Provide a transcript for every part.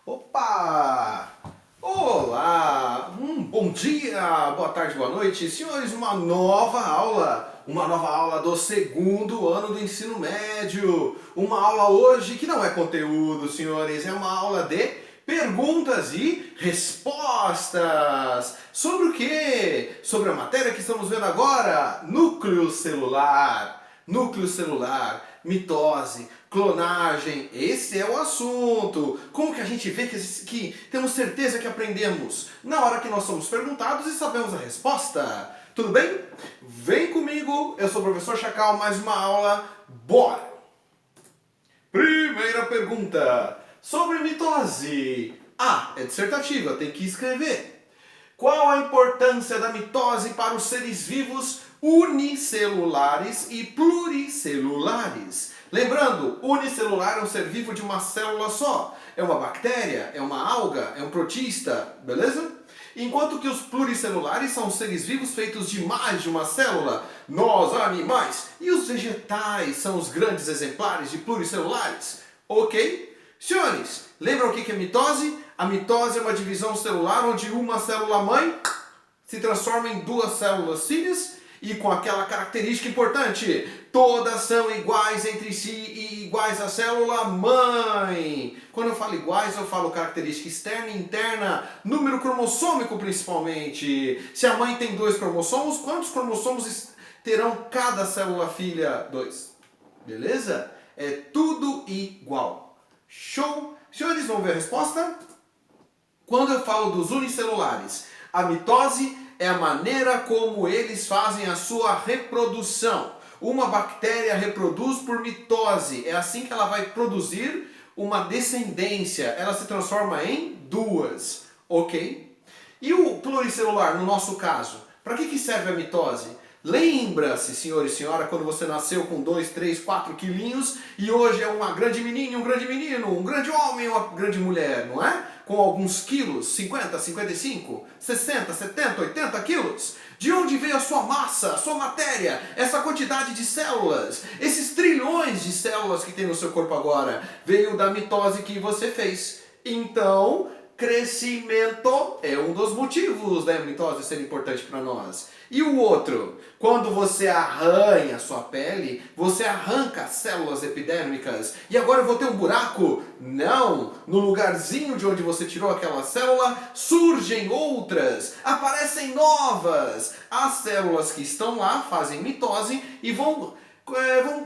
Opa! Olá! Bom dia, boa tarde, boa noite. Senhores, uma nova aula do segundo ano do ensino médio. Uma aula hoje que não é conteúdo, senhores, é uma aula de perguntas e respostas. Sobre o quê? Sobre a matéria que estamos vendo agora, núcleo celular. Núcleo celular, mitose, clonagem, esse é o assunto. Como que a gente vê que temos certeza que aprendemos? Na hora que nós somos perguntados e sabemos a resposta. Tudo bem? Vem comigo, eu sou o professor Chacal, mais uma aula, bora! Primeira pergunta, sobre mitose. É dissertativa, tem que escrever. Qual a importância da mitose para os seres vivos unicelulares e pluricelulares? Lembrando, unicelular é um ser vivo de uma célula só. É uma bactéria, é uma alga, é um protista, beleza? Enquanto que os pluricelulares são seres vivos feitos de mais de uma célula, nós, animais, e os vegetais são os grandes exemplares de pluricelulares, ok? Senhores, lembram o que é mitose? A mitose é uma divisão celular onde uma célula-mãe se transforma em duas células filhas e com aquela característica importante, todas são iguais entre si e iguais à célula-mãe. Quando eu falo iguais, eu falo característica externa e interna, número cromossômico principalmente. Se a mãe tem 2 cromossomos, quantos cromossomos terão cada célula-filha? 2. Beleza? É tudo igual. Show? Senhores, vamos ver a resposta? Quando eu falo dos unicelulares, a mitose é a maneira como eles fazem a sua reprodução. Uma bactéria reproduz por mitose. É assim que ela vai produzir uma descendência. Ela se transforma em 2. Ok? E o pluricelular, no nosso caso? Para que serve a mitose? Lembra-se, senhor e senhora, quando você nasceu com 2, 3, 4 quilinhos e hoje é uma grande menina, um grande menino, um grande homem, uma grande mulher, não é? Com alguns quilos, 50, 55, 60, 70, 80 quilos. De onde veio a sua massa, a sua matéria, essa quantidade de células, esses trilhões de células que tem no seu corpo agora? Veio da mitose que você fez. Então, crescimento é um dos motivos da mitose ser importante para nós. E o outro, quando você arranha a sua pele, você arranca as células epidérmicas e agora eu vou ter um buraco? Não! No lugarzinho de onde você tirou aquela célula, surgem outras, aparecem novas. As células que estão lá fazem mitose e vão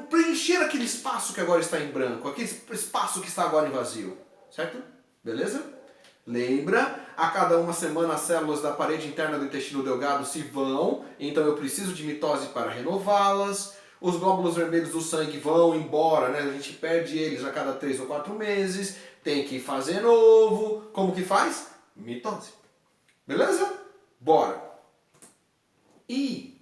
preencher aquele espaço que agora está em branco, aquele espaço que está agora em vazio. Certo? Beleza? Lembra? A cada uma semana as células da parede interna do intestino delgado se vão, então eu preciso de mitose para renová-las. Os glóbulos vermelhos do sangue vão embora, né? A gente perde eles a cada 3 ou 4 meses, tem que fazer novo. Como que faz? Mitose. Beleza? Bora! E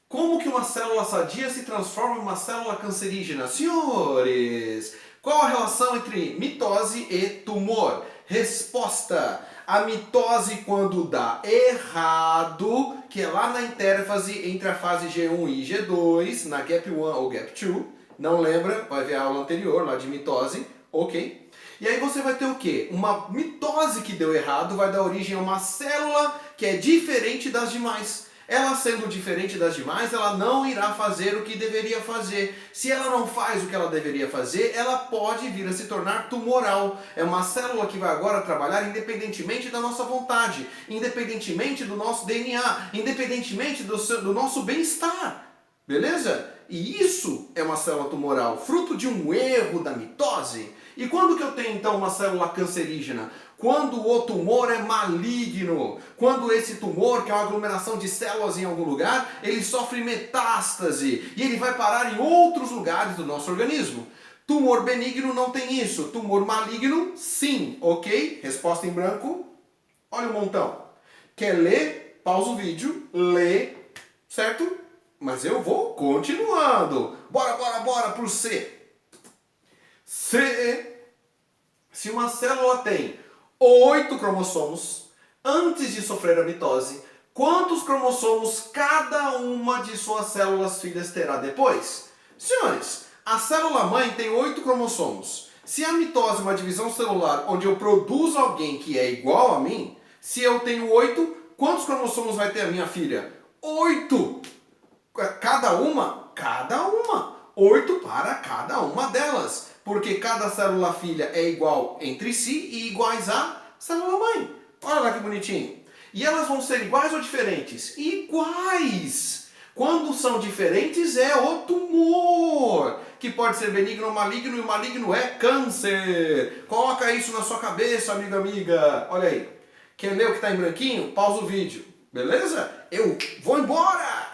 como que uma célula sadia se transforma em uma célula cancerígena? Senhores, qual a relação entre mitose e tumor? Resposta: a mitose quando dá errado, que é lá na interfase entre a fase G1 e G2, na Gap 1 ou Gap 2, não lembra? Vai ver a aula anterior lá de mitose, ok? E aí você vai ter o quê? Uma mitose que deu errado vai dar origem a uma célula que é diferente das demais. Ela sendo diferente das demais, ela não irá fazer o que deveria fazer. Se ela não faz o que ela deveria fazer, ela pode vir a se tornar tumoral. É uma célula que vai agora trabalhar independentemente da nossa vontade, independentemente do nosso DNA, independentemente do nosso bem-estar. Beleza? E isso é uma célula tumoral, fruto de um erro da mitose. E quando que eu tenho então uma célula cancerígena? Quando o tumor é maligno, quando esse tumor, que é uma aglomeração de células em algum lugar, ele sofre metástase e ele vai parar em outros lugares do nosso organismo. Tumor benigno não tem isso, tumor maligno sim, ok? Resposta em branco, olha o montão. Quer ler? Pausa o vídeo, lê, certo? Mas eu vou continuando. Bora pro C. C, se uma célula tem 8 cromossomos, antes de sofrer a mitose, quantos cromossomos cada uma de suas células filhas terá depois? Senhores, a célula-mãe tem 8 cromossomos. Se a mitose é uma divisão celular onde eu produzo alguém que é igual a mim, se eu tenho 8, quantos cromossomos vai ter a minha filha? 8! Cada uma? Cada uma. 8 para cada uma delas. Porque cada célula filha é igual entre si e iguais à célula mãe. Olha lá que bonitinho. E elas vão ser iguais ou diferentes? Iguais! Quando são diferentes é o tumor, que pode ser benigno ou maligno, e o maligno é câncer. Coloca isso na sua cabeça, amigo, amiga. Olha aí. Quer ler o que está em branquinho? Pausa o vídeo. Beleza? Eu vou embora!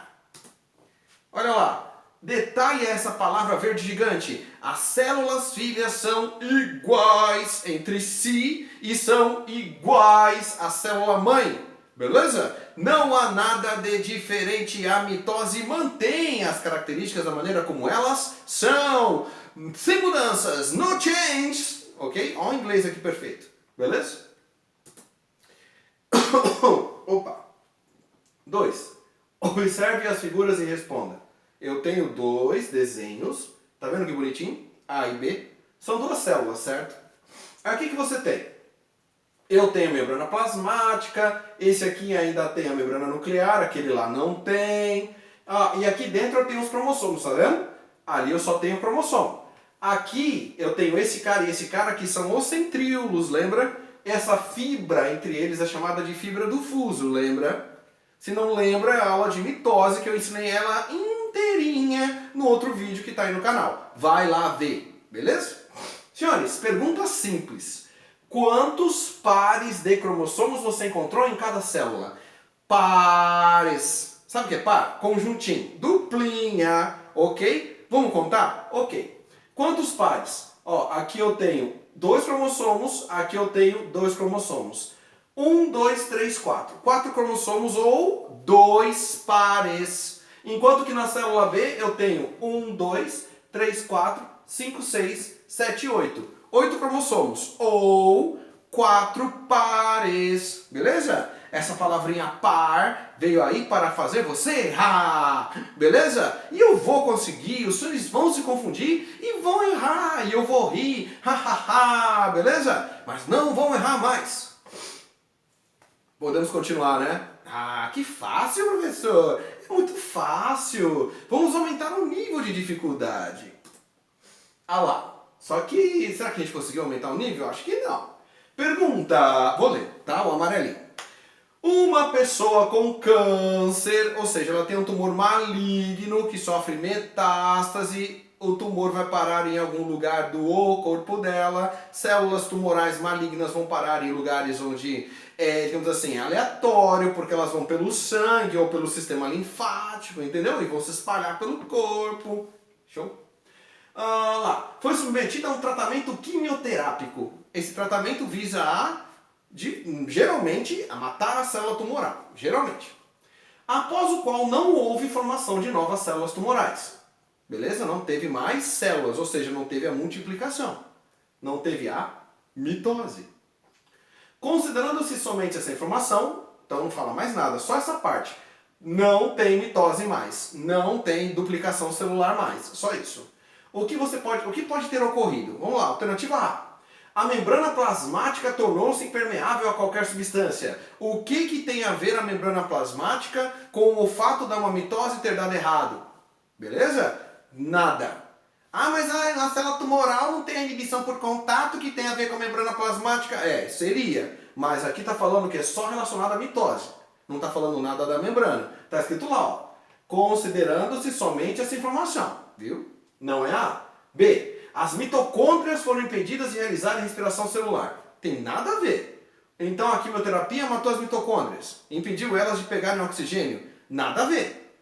Olha lá. Detalhe essa palavra verde gigante. As células filhas são iguais entre si e são iguais à célula mãe. Beleza? Não há nada de diferente. A mitose mantém as características da maneira como elas são. Sem mudanças. No change. Ok? Olha o inglês aqui perfeito. Beleza? Opa. 2. Observe as figuras e responda. Eu tenho 2 desenhos. Tá vendo que bonitinho? A e B. São 2 células, certo? Aqui que você tem. Eu tenho a membrana plasmática. Esse aqui ainda tem a membrana nuclear. Aquele lá não tem. E aqui dentro eu tenho os cromossomos, tá vendo? Ali eu só tenho cromossomo. Aqui eu tenho esse cara e esse cara que são os centríolos, lembra? Essa fibra entre eles é chamada de fibra do fuso, lembra? Se não lembra, é a aula de mitose que eu ensinei ela inteirinha no outro vídeo que está aí no canal. Vai lá ver, beleza? Senhores, pergunta simples. Quantos pares de cromossomos você encontrou em cada célula? Pares. Sabe o que é par? Conjuntinho. Duplinha, ok? Vamos contar? Ok. Quantos pares? Aqui eu tenho 2 cromossomos, aqui eu tenho 2 cromossomos. 1, 2, 3, 4. 4 cromossomos ou 2 pares. Enquanto que na célula B eu tenho 1, 2, 3, 4, 5, 6, 7, 8. 8 cromossomos ou 4 pares. Beleza? Essa palavrinha par veio aí para fazer você errar. Beleza? E eu vou conseguir, os senhores vão se confundir e vão errar. E eu vou rir. Beleza? Mas não vão errar mais. Podemos continuar, né? Que fácil, professor! É muito fácil! Vamos aumentar o nível de dificuldade. Lá. Só que, será que a gente conseguiu aumentar o nível? Acho que não. Pergunta, vou ler, tá? O amarelinho. Uma pessoa com câncer, ou seja, ela tem um tumor maligno que sofre metástase, o tumor vai parar em algum lugar do corpo dela, células tumorais malignas vão parar em lugares onde digamos assim, aleatório, porque elas vão pelo sangue ou pelo sistema linfático, entendeu? E vão se espalhar pelo corpo. Show? Foi submetida a um tratamento quimioterápico. Esse tratamento visa geralmente a matar a célula tumoral. Geralmente. Após o qual não houve formação de novas células tumorais. Beleza? Não teve mais células, ou seja, não teve a multiplicação. Não teve a mitose. Considerando-se somente essa informação, então não fala mais nada, só essa parte. Não tem mitose mais, não tem duplicação celular mais, só isso. O que pode ter ocorrido? Vamos lá, alternativa A. A membrana plasmática tornou-se impermeável a qualquer substância. O que tem a ver a membrana plasmática com o fato da uma mitose ter dado errado? Beleza? Nada. Mas a célula tumoral não tem a inibição por contato que tem a ver com a membrana plasmática? Seria. Mas aqui está falando que é só relacionado à mitose. Não está falando nada da membrana. Está escrito lá, considerando-se somente essa informação. Viu? Não é A. B. As mitocôndrias foram impedidas de realizar a respiração celular. Tem nada a ver. Então a quimioterapia matou as mitocôndrias. Impediu elas de pegarem oxigênio. Nada a ver.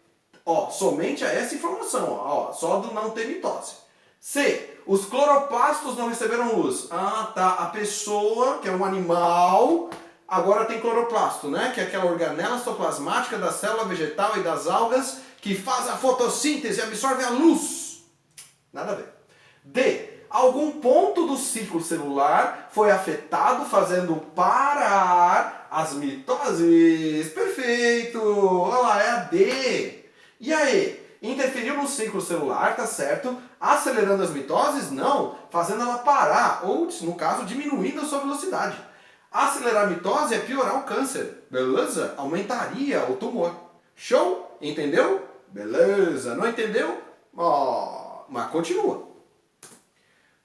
Somente essa informação. Só do não ter mitose. C. Os cloroplastos não receberam luz. Tá. A pessoa, que é um animal, agora tem cloroplasto, né? Que é aquela organela citoplasmática da célula vegetal e das algas que faz a fotossíntese e absorve a luz. Nada a ver. D. Algum ponto do ciclo celular foi afetado, fazendo parar as mitoses. Perfeito! Olha lá, é a D. E a E? Interferiu no ciclo celular, tá certo? Acelerando as mitoses? Não, fazendo ela parar, ou, no caso, diminuindo a sua velocidade. Acelerar a mitose é piorar o câncer, beleza? Aumentaria o tumor. Show? Entendeu? Beleza. Não entendeu? Ó, mas continua.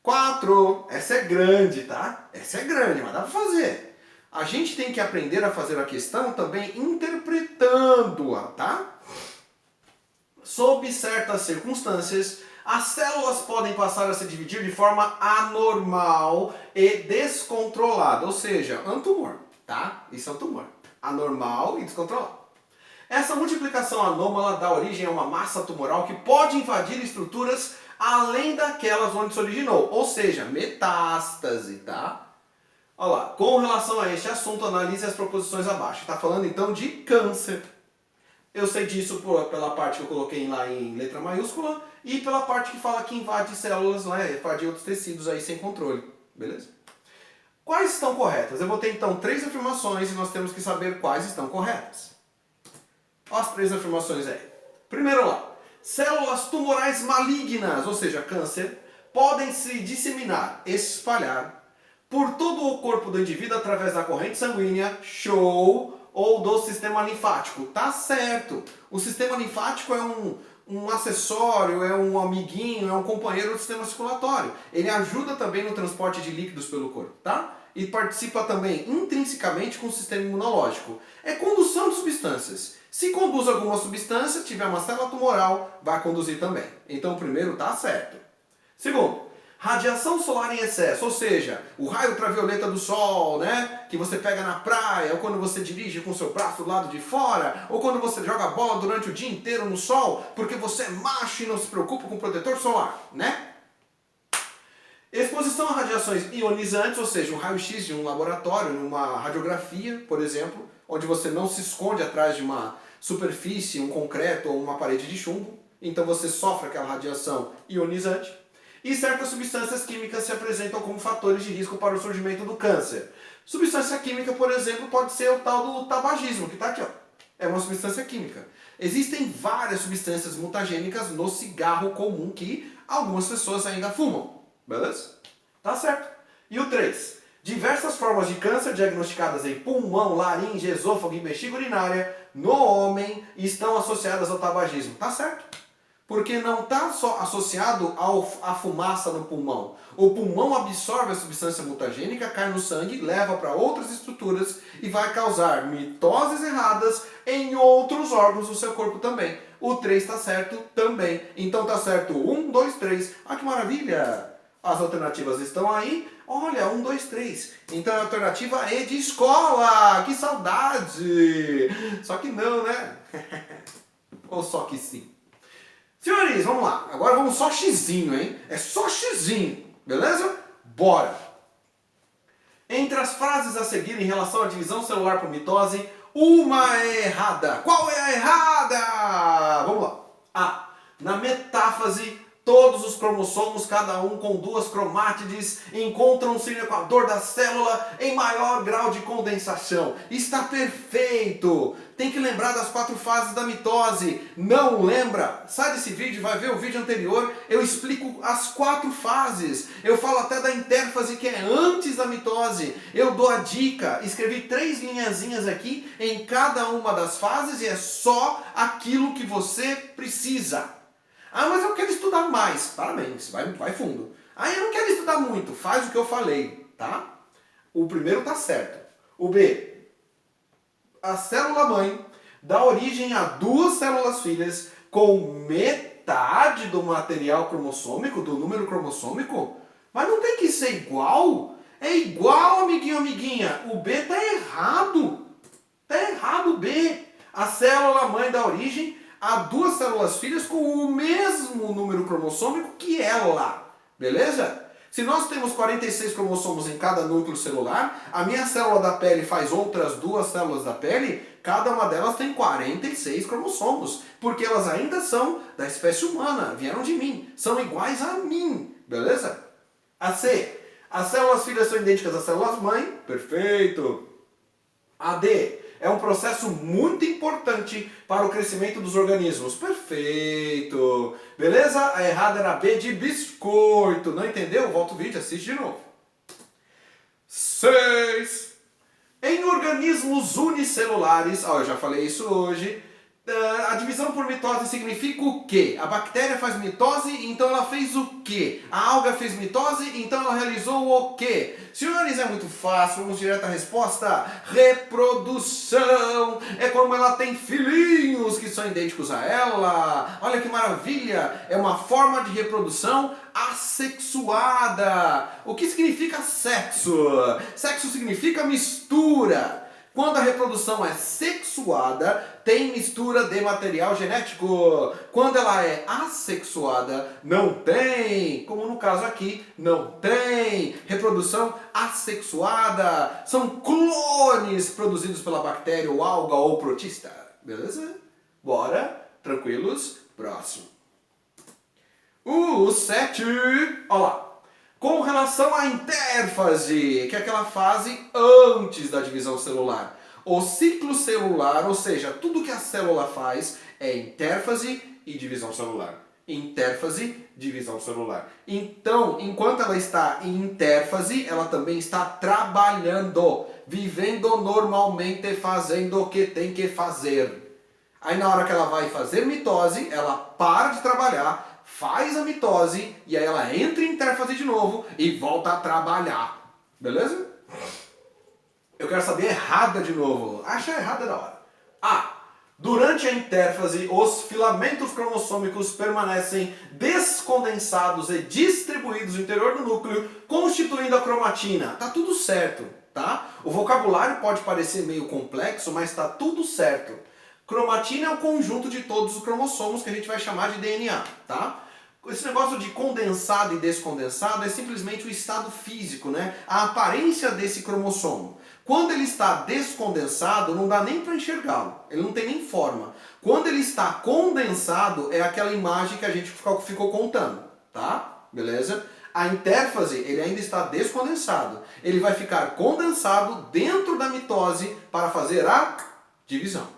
4. Essa é grande, tá? Essa é grande, mas dá pra fazer. A gente tem que aprender a fazer a questão também interpretando-a, tá? Sob certas circunstâncias, as células podem passar a se dividir de forma anormal e descontrolada. Ou seja, é um tumor, tá? Isso é um tumor. Anormal e descontrolado. Essa multiplicação anômala dá origem a uma massa tumoral que pode invadir estruturas além daquelas onde se originou. Ou seja, metástase, tá? Olha lá, com relação a este assunto, analise as proposições abaixo. Está falando então de câncer. Eu sei disso pela parte que eu coloquei lá em letra maiúscula e pela parte que fala que invade células, invade outros tecidos aí sem controle. Beleza? Quais estão corretas? Eu vou ter então 3 afirmações e nós temos que saber quais estão corretas. Olha as 3 afirmações aí. Primeiro lá. Células tumorais malignas, ou seja, câncer, podem se disseminar, espalhar por todo o corpo do indivíduo através da corrente sanguínea, show, ou do sistema linfático. Tá certo. O sistema linfático é um acessório, é um amiguinho, é um companheiro do sistema circulatório. Ele ajuda também no transporte de líquidos pelo corpo, tá? E participa também intrinsecamente com o sistema imunológico. É condução de substâncias. Se conduz alguma substância, tiver uma célula tumoral, vai conduzir também. Então o primeiro tá certo. Segundo, radiação solar em excesso, ou seja, o raio ultravioleta do sol, né? Que você pega na praia, ou quando você dirige com o seu braço do lado de fora, ou quando você joga bola durante o dia inteiro no sol, porque você é macho e não se preocupa com protetor solar, né? Exposição a radiações ionizantes, ou seja, um raio-x de um laboratório, numa radiografia, por exemplo, onde você não se esconde atrás de uma superfície, um concreto ou uma parede de chumbo, então você sofre aquela radiação ionizante. E certas substâncias químicas se apresentam como fatores de risco para o surgimento do câncer. Substância química, por exemplo, pode ser o tal do tabagismo, que está aqui, ó. É uma substância química. Existem várias substâncias mutagênicas no cigarro comum que algumas pessoas ainda fumam. Beleza? Tá certo. E o 3. Diversas formas de câncer diagnosticadas em pulmão, laringe, esôfago e bexiga urinária no homem estão associadas ao tabagismo. Tá certo. Porque não está só associado à fumaça no pulmão. O pulmão absorve a substância mutagênica, cai no sangue, leva para outras estruturas e vai causar mitoses erradas em outros órgãos do seu corpo também. O 3 está certo também. Então tá certo 1, 2, 3. Ah, que maravilha! As alternativas estão aí. Olha, 1, 2, 3. Então a alternativa E de escola. Que saudade! Só que não, né? Ou só que sim. Senhores, vamos lá. Agora vamos só xizinho, hein? É só xizinho. Beleza? Bora! Entre as frases a seguir em relação à divisão celular por mitose, uma é errada. Qual é a errada? Vamos lá. A. Na metáfase, todos os cromossomos, cada um com 2 cromátides, encontram-se no equador da célula em maior grau de condensação. Está perfeito! Tem que lembrar das 4 fases da mitose. Não lembra? Sai desse vídeo, vai ver o vídeo anterior. Eu explico as 4 fases. Eu falo até da intérfase, que é antes da mitose. Eu dou a dica. Escrevi 3 linhazinhas aqui em cada uma das fases e é só aquilo que você precisa. Ah, mas eu quero estudar mais. Parabéns, vai fundo. Ah, eu não quero estudar muito. Faz o que eu falei, tá? O primeiro tá certo. O B. A célula-mãe dá origem a 2 células filhas com metade do material cromossômico, do número cromossômico. Mas não tem que ser igual? É igual, amiguinho, amiguinha. O B tá errado. Tá errado o B. A célula-mãe dá origem a 2 células filhas com o mesmo número cromossômico que ela. Beleza? Se nós temos 46 cromossomos em cada núcleo celular, a minha célula da pele faz outras 2 células da pele, cada uma delas tem 46 cromossomos, porque elas ainda são da espécie humana, vieram de mim, são iguais a mim, beleza? A C. As células filhas são idênticas às células mãe, perfeito. A D. É um processo muito importante para o crescimento dos organismos. Perfeito! Beleza? A errada era B de biscoito. Não entendeu? Volta o vídeo, assiste de novo. 6. Em organismos unicelulares, eu já falei isso hoje, a divisão por mitose significa o quê? A bactéria faz mitose, então ela fez o quê? A alga fez mitose, então ela realizou o quê? Senhores, é muito fácil, vamos direto à resposta. Reprodução! É como ela tem filhinhos que são idênticos a ela. Olha que maravilha! É uma forma de reprodução assexuada. O que significa sexo? Sexo significa mistura. Quando a reprodução é sexuada, tem mistura de material genético. Quando ela é assexuada, não tem. Como no caso aqui, não tem. Reprodução assexuada. São clones produzidos pela bactéria ou alga ou protista. Beleza? Bora? Tranquilos? Próximo. 7. Olha lá. Com relação à intérfase, que é aquela fase antes da divisão celular. O ciclo celular, ou seja, tudo que a célula faz é intérfase e divisão celular. Intérfase, divisão celular. Então, enquanto ela está em intérfase, ela também está trabalhando, vivendo normalmente, fazendo o que tem que fazer. Aí na hora que ela vai fazer mitose, ela para de trabalhar, faz a mitose e aí ela entra em intérfase de novo e volta a trabalhar. Beleza? Eu quero saber errada de novo. Acha errada da hora. A. Durante a intérfase, os filamentos cromossômicos permanecem descondensados e distribuídos no interior do núcleo, constituindo a cromatina. Tá tudo certo, tá? O vocabulário pode parecer meio complexo, mas tá tudo certo. Cromatina é o conjunto de todos os cromossomos que a gente vai chamar de DNA, tá? Esse negócio de condensado e descondensado é simplesmente o estado físico, né? A aparência desse cromossomo. Quando ele está descondensado, não dá nem para enxergá-lo. Ele não tem nem forma. Quando ele está condensado, é aquela imagem que a gente ficou contando, tá? Beleza? A intérfase, ele ainda está descondensado. Ele vai ficar condensado dentro da mitose para fazer a divisão.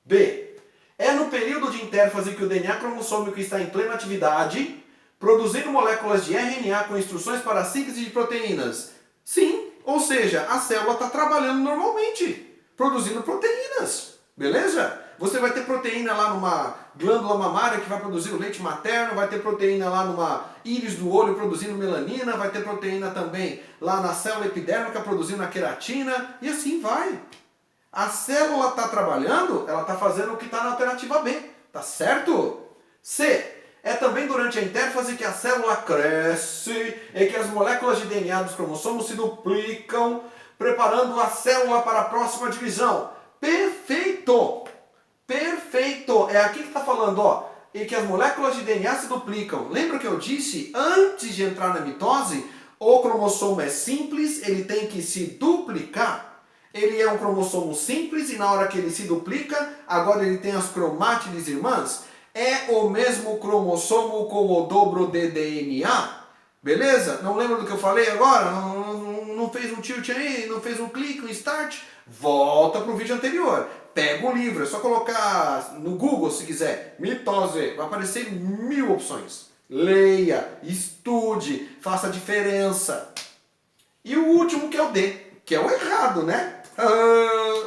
B. É no período de intérfase que o DNA cromossômico está em plena atividade, produzindo moléculas de RNA com instruções para a síntese de proteínas. Sim, ou seja, a célula está trabalhando normalmente, produzindo proteínas. Beleza? Você vai ter proteína lá numa glândula mamária que vai produzir o leite materno, vai ter proteína lá numa íris do olho produzindo melanina, vai ter proteína também lá na célula epidérmica produzindo a queratina, e assim vai. A célula está trabalhando, ela está fazendo o que está na alternativa B, tá certo? C. É também durante a intérfase que a célula cresce e que as moléculas de DNA dos cromossomos se duplicam, preparando a célula para a próxima divisão. Perfeito! Perfeito! É aqui que está falando, ó. E que as moléculas de DNA se duplicam. Lembra que eu disse, antes de entrar na mitose, o cromossomo é simples, ele tem que se duplicar. Ele é um cromossomo simples e na hora que ele se duplica, agora ele tem as cromátides irmãs. É o mesmo cromossomo com o dobro de DNA. Beleza? Não lembra do que eu falei agora? Não fez um tilt aí? Não fez um clique, um start? Volta para o vídeo anterior. Pega o livro, é só colocar no Google se quiser. Mitose. Vai aparecer 1000 opções. Leia, estude, faça a diferença. E o último que é o D, que é o errado, né?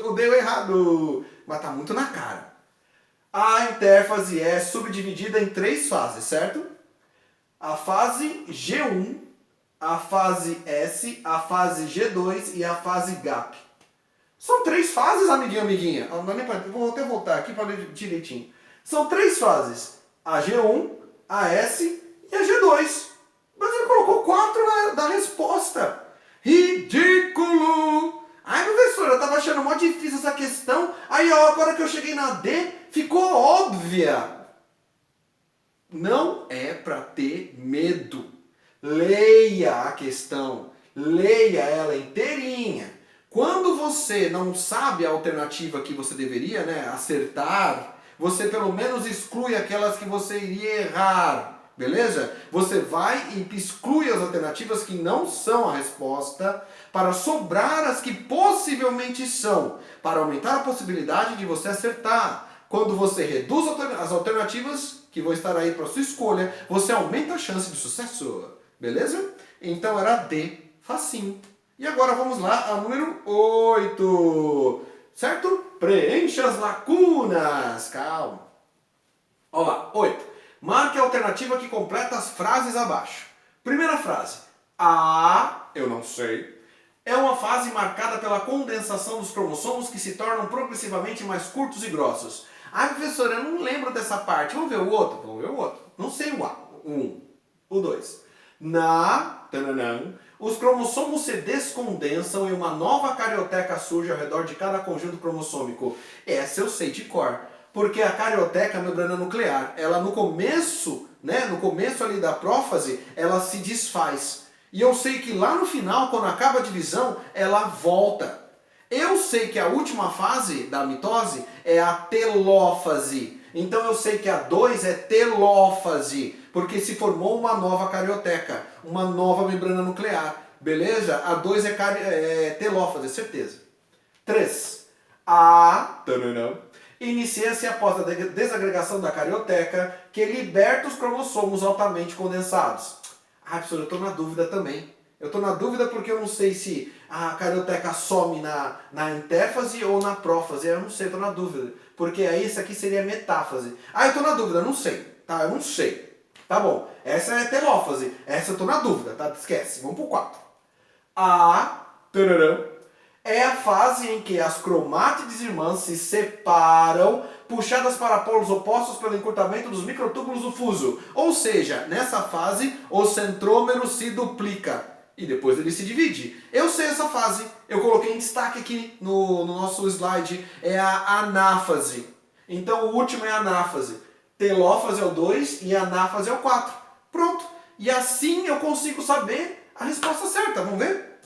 O D é o errado. Mas tá muito na cara. A intérfase é subdividida em 3 fases, certo? A fase G1, a fase S, a fase G2 e a fase GAP. São 3 fases, amiguinho, amiguinha. Não dá nem pra... Vou até voltar aqui para ler direitinho. São 3 fases. A G1, a S e a G2. Mas ele colocou 4 da resposta. Ridículo! Ai, professora, eu tava achando mó difícil essa questão. Aí, ó, agora que eu cheguei na D, ficou óbvia. Não é para ter medo. Leia a questão. Leia ela inteirinha. Quando você não sabe a alternativa que você deveria, né, acertar, você pelo menos exclui aquelas que você iria errar. Beleza? Você vai e exclui as alternativas que não são a resposta para sobrar as que possivelmente são, para aumentar a possibilidade de você acertar. Quando você reduz as alternativas que vão estar aí para sua escolha, você aumenta a chance de sucesso. Beleza? Então era D, facinho. E agora vamos lá ao número 8. Certo? Preencha as lacunas. Calma. Olha lá, 8. Marque a alternativa que completa as frases abaixo. Primeira frase. A, eu não sei, é uma fase marcada pela condensação dos cromossomos que se tornam progressivamente mais curtos e grossos. Ah, professor, eu não lembro dessa parte. Vamos ver o outro? Vamos ver o outro. Não sei o A. O 1. O 2. Os cromossomos se descondensam e uma nova carioteca surge ao redor de cada conjunto cromossômico. Essa eu sei de cor. Porque a carioteca, a membrana nuclear, ela no começo, no começo ali da prófase, ela se desfaz. E eu sei que lá no final, quando acaba a divisão, ela volta. Eu sei que a última fase da mitose é a telófase. Então eu sei que a 2 é telófase, porque se formou uma nova carioteca, uma nova membrana nuclear. Beleza? A 2 é telófase, certeza. 3. Inicia-se após a desagregação da carioteca, que liberta os cromossomos altamente condensados. Ah, professor, eu estou na dúvida também. Eu estou na dúvida porque eu não sei se a carioteca some na intéfase ou na prófase. Eu não sei, estou na dúvida. Porque aí isso aqui seria metáfase. Ah, eu estou na dúvida, eu não sei. Tá, eu não sei. Tá bom, essa é telófase. Essa eu estou na dúvida, tá? Esquece, vamos pro 4. É a fase em que as cromátides irmãs se separam, puxadas para polos opostos pelo encurtamento dos microtúbulos do fuso. Ou seja, nessa fase, o centrômero se duplica e depois ele se divide. Eu sei essa fase, eu coloquei em destaque aqui no nosso slide, é a anáfase. Então o último é a anáfase. Telófase é o 2 e a anáfase é o 4. Pronto. E assim eu consigo saber a resposta certa. Vamos ver?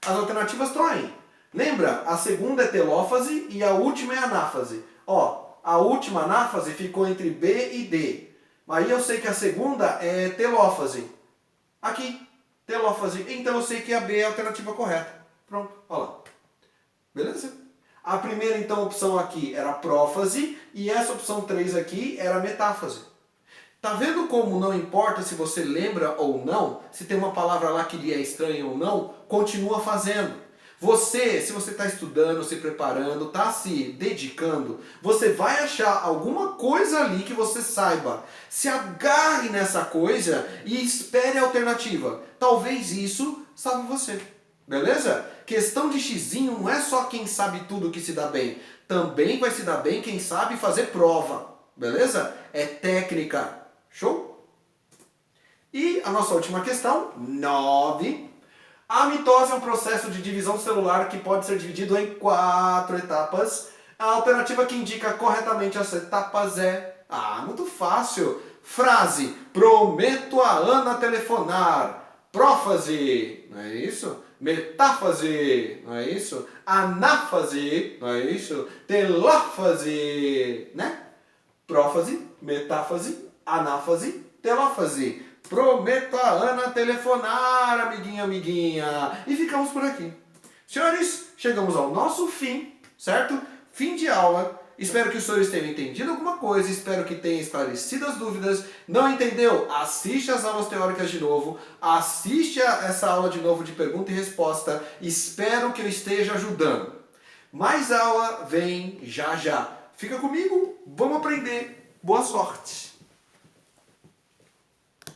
As alternativas estão aí. Lembra? A segunda é telófase e a última é anáfase. Ó, a última anáfase ficou entre B e D. Aí eu sei que a segunda é telófase. Aqui, telófase. Então eu sei que a B é a alternativa correta. Pronto, olha lá. Beleza? A primeira, então, opção aqui era prófase e essa opção 3 aqui era metáfase. Tá vendo como não importa se você lembra ou não, se tem uma palavra lá que lhe é estranha ou não, continua fazendo. Se você está estudando, se preparando, está se dedicando, você vai achar alguma coisa ali que você saiba. Se agarre nessa coisa e espere a alternativa. Talvez isso salve você. Beleza? Questão de xizinho não é só quem sabe tudo que se dá bem. Também vai se dar bem quem sabe fazer prova. Beleza? É técnica. Show? E a nossa última questão, 9. A mitose é um processo de divisão celular que pode ser dividido em 4 etapas. A alternativa que indica corretamente as etapas é... muito fácil. Frase, prometo a Ana telefonar. Prófase, não é isso? Metáfase, não é isso? Anáfase, não é isso? Telófase, né? Prófase, metáfase, anáfase, telófase. Prometo a Ana telefonar, amiguinha, amiguinha. E ficamos por aqui. Senhores, chegamos ao nosso fim, certo? Fim de aula. Espero que os senhores tenham entendido alguma coisa, espero que tenham esclarecido as dúvidas. Não entendeu? Assiste as aulas teóricas de novo, assiste essa aula de novo de pergunta e resposta. Espero que eu esteja ajudando. Mais aula vem já já. Fica comigo, vamos aprender. Boa sorte!